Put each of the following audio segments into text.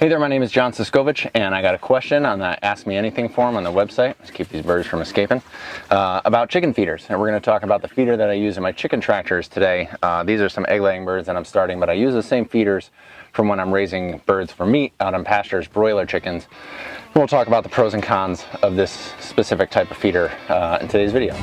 Hey there, my name is John Siskovich, and I got a question on the Ask Me Anything form on the website. Let's keep these birds from escaping. About chicken feeders, and we're going to talk about the feeder that I use in my chicken tractors today. These are some egg-laying birds that I'm starting, but I use the same feeders from when I'm raising birds for meat out on pastures, broiler chickens. And we'll talk about the pros and cons of this specific type of feeder in today's video.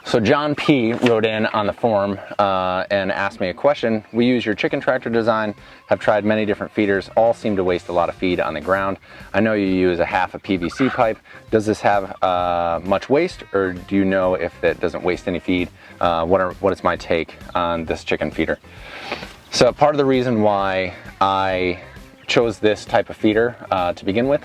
So John P. wrote in on the forum and asked me a question. We use your chicken tractor design, have tried many different feeders, all seem to waste a lot of feed on the ground. I know you use a half a PVC pipe. Does this have much waste, or do you know if it doesn't waste any feed? What is my take on this chicken feeder? So part of the reason why I chose this type of feeder to begin with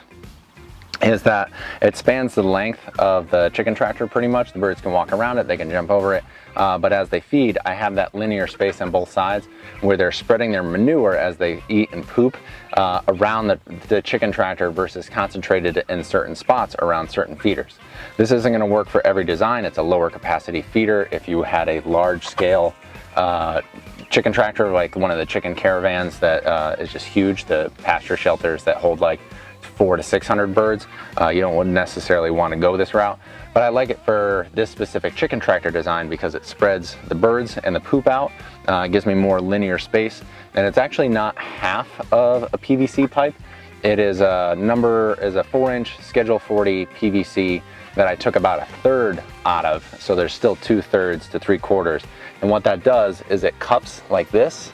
is that it spans the length of the chicken tractor pretty much. The birds can walk around it, they can jump over it, but as they feed, I have that linear space on both sides where they're spreading their manure as they eat and poop around the chicken tractor versus concentrated in certain spots around certain feeders. This isn't going to work for every design. It's a lower capacity feeder. If you had a large scale chicken tractor, like one of the chicken caravans that is just huge, the pasture shelters that hold like 400 to 600 birds, you wouldn't necessarily want to go this route, but I like it for this specific chicken tractor design because it spreads the birds and the poop out. It gives me more linear space, and it's actually not half of a PVC pipe. It is a 4-inch Schedule 40 PVC that I took about a third out of, so there's still 2/3 to 3/4, and what that does is it cups like this,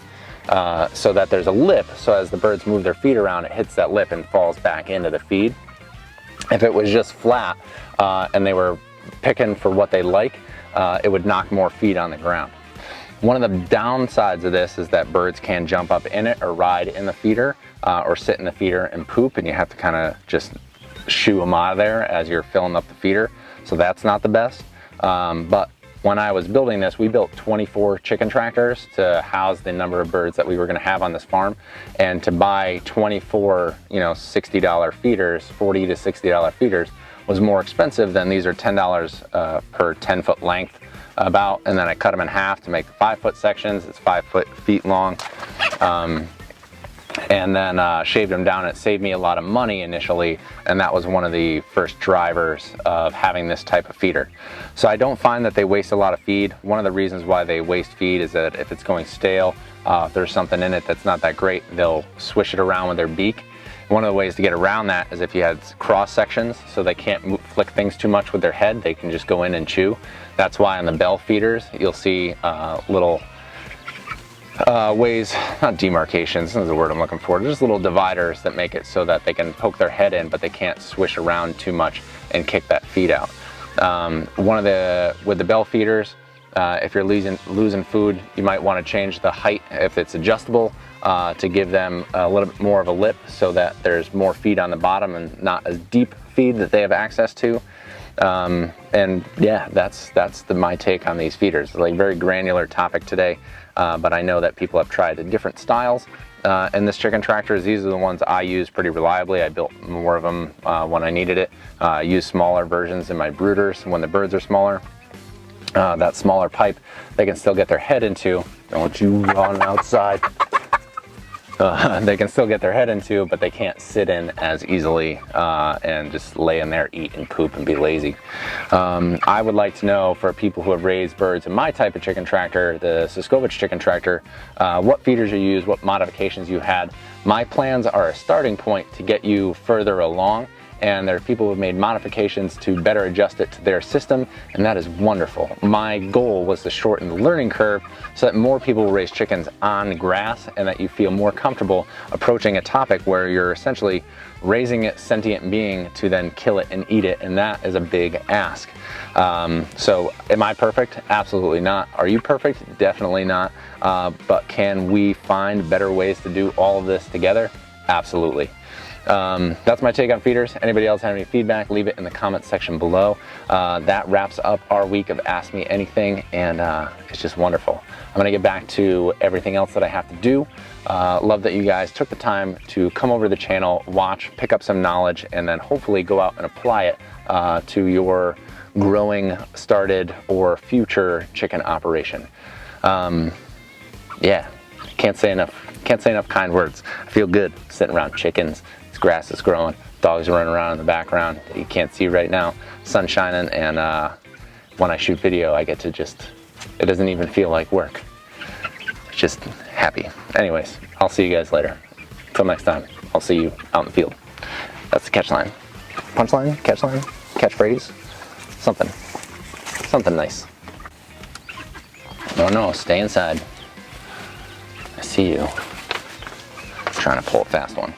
so that there's a lip, so as the birds move their feet around, it hits that lip and falls back into the feed. If it was just flat and they were picking for what they like, it would knock more feed on the ground. One of the downsides of this is that birds can jump up in it or ride in the feeder or sit in the feeder and poop, and you have to kind of just shoo them out of there as you're filling up the feeder, so that's not the best. But when I was building this, we built 24 chicken tractors to house the number of birds that we were going to have on this farm, and to buy 24, $60 feeders, $40 to $60 feeders, was more expensive than these are $10 per 10-foot length about, and then I cut them in half to make the 5-foot sections. It's 5 feet long, and then shaved them down. It saved me a lot of money initially, and that was one of the first drivers of having this type of feeder. So I don't find that they waste a lot of feed. One of the reasons why they waste feed is that if it's going stale, if there's something in it that's not that great, they'll swish it around with their beak. One of the ways to get around that is if you had cross sections, so they can't flick things too much with their head, they can just go in and chew. That's why on the bell feeders you'll see little ways, not demarcations, this is the word I'm looking for, just little dividers that make it so that they can poke their head in, but they can't swish around too much and kick that feed out. With the bell feeders, if you're losing food, you might want to change the height if it's adjustable to give them a little bit more of a lip so that there's more feed on the bottom and not as deep feed that they have access to. And yeah, that's my take on these feeders. It's like a very granular topic today, but I know that people have tried different styles in this chicken tractors. These are the ones I use pretty reliably. I built more of them when I needed it. I use smaller versions in my brooders when the birds are smaller. That smaller pipe they can still get their head into. Don't you run outside. They can still get their head into, but they can't sit in as easily and just lay in there, eat and poop and be lazy. I would like to know, for people who have raised birds in my type of chicken tractor, the Siskovich chicken tractor, what feeders you use, what modifications you had. My plans are a starting point to get you further along, and there are people who have made modifications to better adjust it to their system, and that is wonderful. My goal was to shorten the learning curve so that more people will raise chickens on grass, and that you feel more comfortable approaching a topic where you're essentially raising a sentient being to then kill it and eat it, and that is a big ask. So am I perfect? Absolutely not. Are you perfect? Definitely not. But can we find better ways to do all of this together? Absolutely. That's my take on feeders. Anybody else have any feedback, leave it in the comment section below. That wraps up our week of Ask Me Anything, and it's just wonderful. I'm gonna get back to everything else that I have to do. Love that you guys took the time to come over to the channel, watch, pick up some knowledge, and then hopefully go out and apply it to your growing, started, or future chicken operation. Yeah, can't say enough kind words. I feel good sitting around chickens. This grass is growing, dogs are running around in the background that you can't see right now, sun shining, and when I shoot video, I get to just, it doesn't even feel like work. It's just happy. Anyways, I'll see you guys later. Until next time, I'll see you out in the field. That's the catch line. Punchline, catchphrase, something nice. No, stay inside. I see you. Trying to pull a fast one.